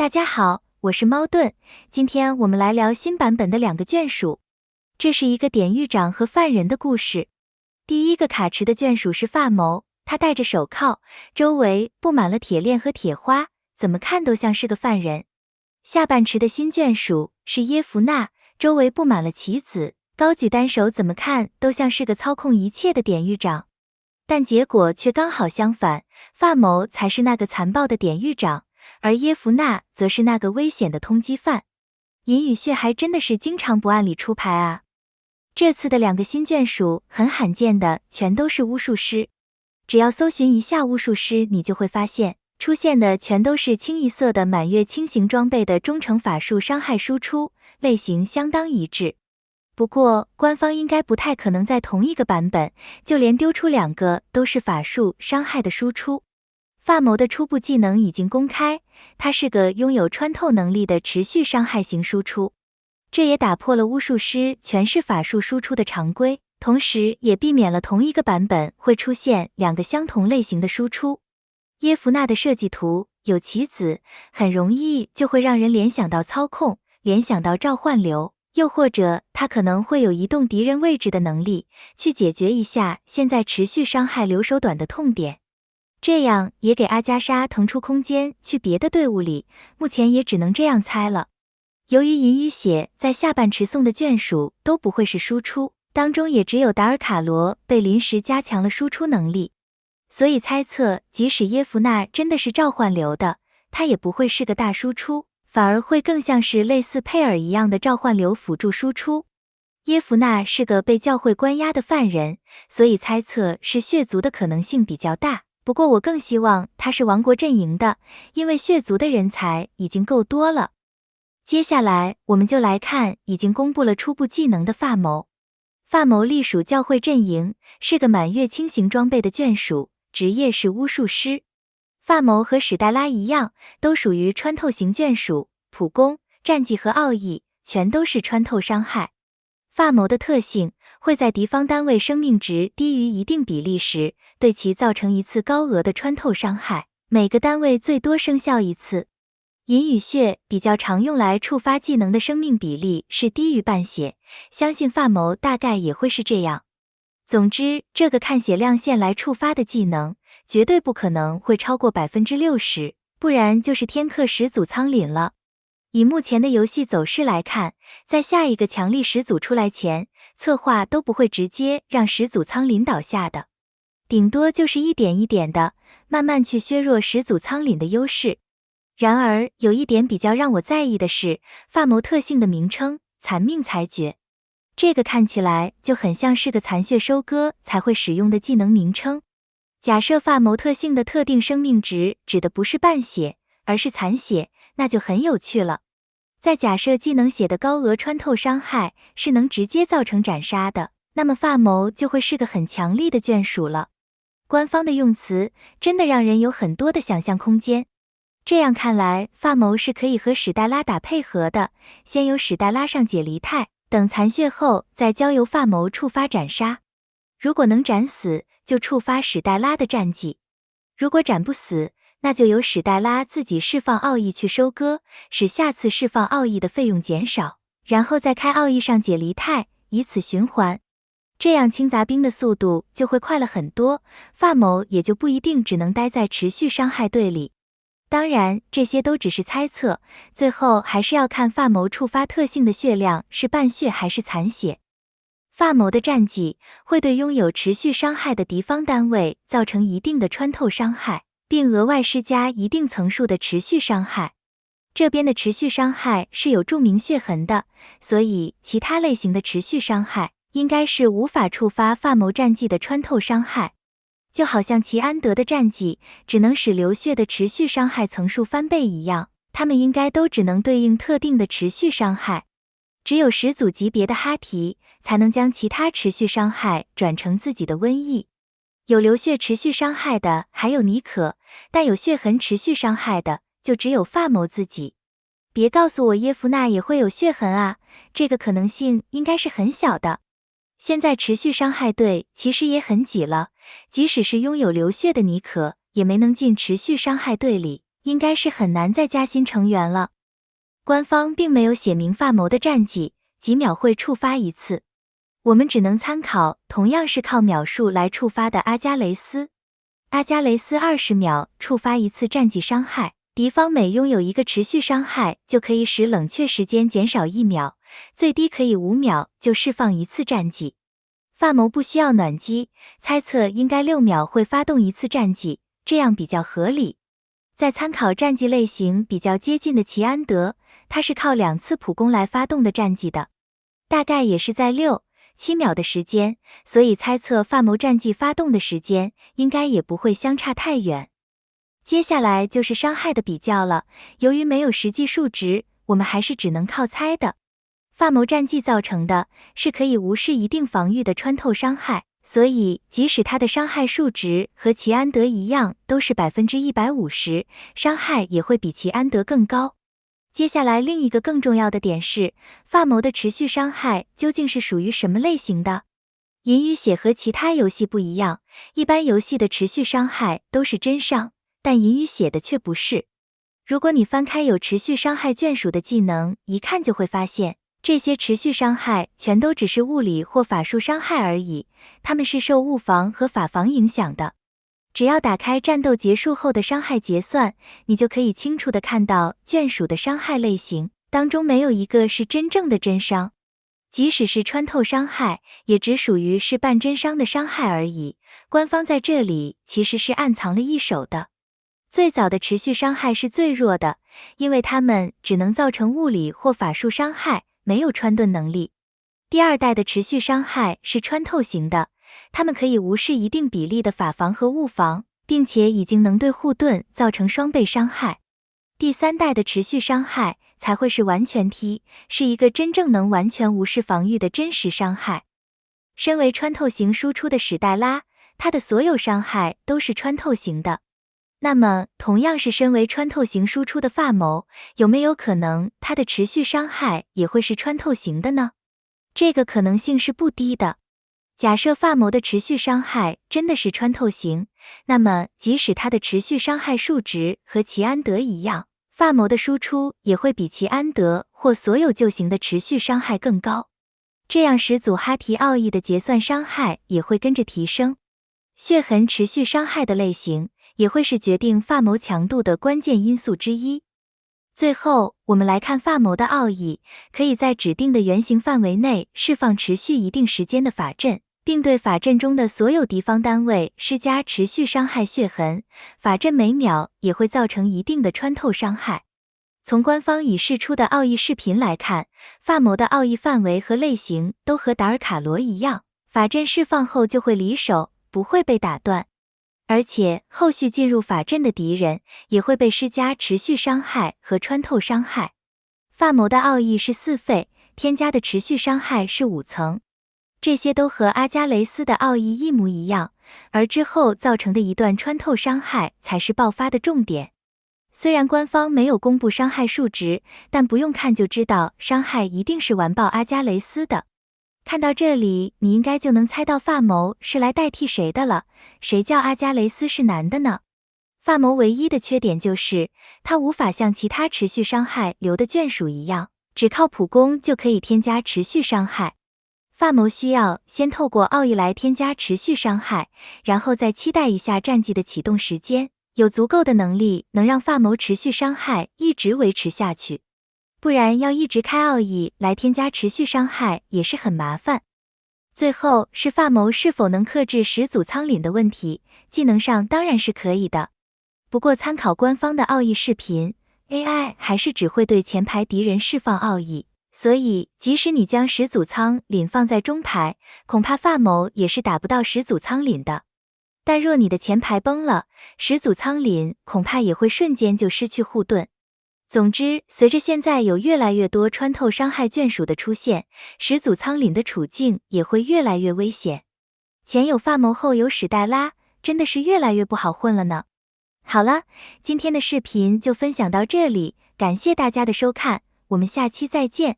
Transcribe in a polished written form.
大家好，我是猫盾，今天我们来聊新版本的两个眷属。这是一个典狱长和犯人的故事。第一个卡池的眷属是发谋，他戴着手铐，周围布满了铁链和铁花，怎么看都像是个犯人。下半池的新眷属是耶弗纳，周围布满了棋子，高举单手，怎么看都像是个操控一切的典狱长。但结果却刚好相反，发谋才是那个残暴的典狱长，而耶弗纳则是那个危险的通缉犯。银与血还真的是经常不按理出牌啊。这次的两个新眷属很罕见的全都是巫术师，只要搜寻一下巫术师，你就会发现出现的全都是清一色的满月轻型装备的忠诚法术伤害输出，类型相当一致。不过官方应该不太可能在同一个版本就连丢出两个都是法术伤害的输出。发谋的初步技能已经公开，他是个拥有穿透能力的持续伤害型输出，这也打破了巫术师全是法术输出的常规，同时也避免了同一个版本会出现两个相同类型的输出。耶弗纳的设计图有棋子，很容易就会让人联想到操控，联想到召唤流，又或者他可能会有移动敌人位置的能力，去解决一下现在持续伤害留守短的痛点。这样也给阿加莎腾出空间去别的队伍里，目前也只能这样猜了。由于银与血在下半池送的眷属都不会是输出，当中也只有达尔卡罗被临时加强了输出能力，所以猜测即使耶弗纳真的是召唤流的，他也不会是个大输出，反而会更像是类似佩尔一样的召唤流辅助输出。耶弗纳是个被教会关押的犯人，所以猜测是血族的可能性比较大。不过我更希望他是王国阵营的，因为血族的人才已经够多了。接下来我们就来看已经公布了初步技能的发谋。发谋隶属教会阵营，是个满月轻型装备的眷属，职业是巫术师。发谋和史黛拉一样，都属于穿透型眷属，普攻、战技和奥义全都是穿透伤害。发谋的特性会在敌方单位生命值低于一定比例时，对其造成一次高额的穿透伤害，每个单位最多生效一次。银与血比较常用来触发技能的生命比例是低于半血，相信发谋大概也会是这样。总之，这个看血量线来触发的技能，绝对不可能会超过 60%， 不然就是天克始祖苍廪了。以目前的游戏走势来看，在下一个强力始祖出来前，策划都不会直接让始祖苍廪倒下的，顶多就是一点一点的，慢慢去削弱始祖苍廪的优势。然而，有一点比较让我在意的是，发谋特性的名称“残命裁决”，这个看起来就很像是个残血收割才会使用的技能名称。假设发谋特性的特定生命值指的不是半血，而是残血，那就很有趣了。再假设技能血的高额穿透伤害是能直接造成斩杀的，那么发谋就会是个很强力的眷属了。官方的用词真的让人有很多的想象空间。这样看来，发谋是可以和史黛拉打配合的，先由史黛拉上解离态，等残血后再交由发谋触发斩杀。如果能斩死，就触发史黛拉的战绩；如果斩不死，那就由史黛拉自己释放奥义去收割，使下次释放奥义的费用减少，然后再开奥义上解离态，以此循环。这样清杂兵的速度就会快了很多，发谋也就不一定只能待在持续伤害队里。当然，这些都只是猜测，最后还是要看发谋触发特性的血量是半血还是残血。发谋的战绩会对拥有持续伤害的敌方单位造成一定的穿透伤害，并额外施加一定层数的持续伤害。这边的持续伤害是有注明血痕的，所以其他类型的持续伤害应该是无法触发发谋战绩的穿透伤害。就好像齐安德的战绩只能使流血的持续伤害层数翻倍一样，他们应该都只能对应特定的持续伤害。只有始祖级别的哈提才能将其他持续伤害转成自己的瘟疫。有流血持续伤害的还有妮可，但有血痕持续伤害的就只有发谋自己。别告诉我耶弗纳也会有血痕啊，这个可能性应该是很小的。现在持续伤害队其实也很挤了，即使是拥有流血的妮可也没能进持续伤害队里，应该是很难再加新成员了。官方并没有写明发谋的战绩，几秒会触发一次。我们只能参考同样是靠秒数来触发的阿加雷斯。阿加雷斯20秒触发一次战绩伤害，敌方每拥有一个持续伤害，就可以使冷却时间减少1秒，最低可以5秒就释放一次战绩。发谋不需要暖机，猜测应该6秒会发动一次战绩，这样比较合理。再参考战绩类型比较接近的齐安德，他是靠2次普攻来发动的战绩的，大概也是在6、7秒的时间，所以猜测发谋战绩发动的时间应该也不会相差太远。接下来就是伤害的比较了，由于没有实际数值，我们还是只能靠猜的。发谋战绩造成的是可以无视一定防御的穿透伤害，所以即使他的伤害数值和齐安德一样都是150%，伤害也会比齐安德更高。接下来另一个更重要的点是，发谋的持续伤害究竟是属于什么类型的？银与血和其他游戏不一样，一般游戏的持续伤害都是真伤，但银与血的却不是。如果你翻开有持续伤害眷属的技能，一看就会发现，这些持续伤害全都只是物理或法术伤害而已，它们是受物防和法防影响的。只要打开战斗结束后的伤害结算，你就可以清楚地看到眷属的伤害类型当中没有一个是真正的真伤，即使是穿透伤害，也只属于是半真伤的伤害而已。官方在这里其实是暗藏了一手的。最早的持续伤害是最弱的，因为它们只能造成物理或法术伤害，没有穿盾能力。第二代的持续伤害是穿透型的，它们可以无视一定比例的法防和物防，并且已经能对护盾造成双倍伤害。第三代的持续伤害才会是完全踢，是一个真正能完全无视防御的真实伤害。身为穿透型输出的史黛拉，她的所有伤害都是穿透型的。那么同样是身为穿透型输出的发谋，有没有可能他的持续伤害也会是穿透型的呢？这个可能性是不低的。假设发谋的持续伤害真的是穿透型，那么即使他的持续伤害数值和齐安德一样，发谋的输出也会比齐安德或所有旧型的持续伤害更高。这样始祖哈提奥义的结算伤害也会跟着提升。血痕持续伤害的类型也会是决定发谋强度的关键因素之一。最后，我们来看发谋的奥义，可以在指定的圆形范围内释放持续一定时间的法阵，并对法阵中的所有敌方单位施加持续伤害血痕，法阵每秒也会造成一定的穿透伤害。从官方已释出的奥义视频来看，发谋的奥义范围和类型都和达尔卡罗一样，法阵释放后就会离手，不会被打断。而且后续进入法阵的敌人也会被施加持续伤害和穿透伤害。发谋的奥义是4费，添加的持续伤害是5层，这些都和阿加雷斯的奥义一模一样，而之后造成的一段穿透伤害才是爆发的重点。虽然官方没有公布伤害数值，但不用看就知道伤害一定是完爆阿加雷斯的。看到这里，你应该就能猜到发谋是来代替谁的了。谁叫阿加雷斯是男的呢？发谋唯一的缺点就是他无法像其他持续伤害流的眷属一样，只靠普攻就可以添加持续伤害。发谋需要先透过奥义来添加持续伤害，然后再期待一下战绩的启动时间，有足够的能力能让发谋持续伤害一直维持下去。不然要一直开奥义来添加持续伤害也是很麻烦。最后是发谋是否能克制始祖苍廪的问题，技能上当然是可以的。不过参考官方的奥义视频 ，AI 还是只会对前排敌人释放奥义，所以即使你将始祖苍廪放在中排，恐怕发谋也是打不到始祖苍廪的。但若你的前排崩了，始祖苍廪恐怕也会瞬间就失去护盾。总之，随着现在有越来越多穿透伤害眷属的出现，始祖苍廪的处境也会越来越危险。前有发谋，后有史黛拉，真的是越来越不好混了呢。好了，今天的视频就分享到这里，感谢大家的收看，我们下期再见。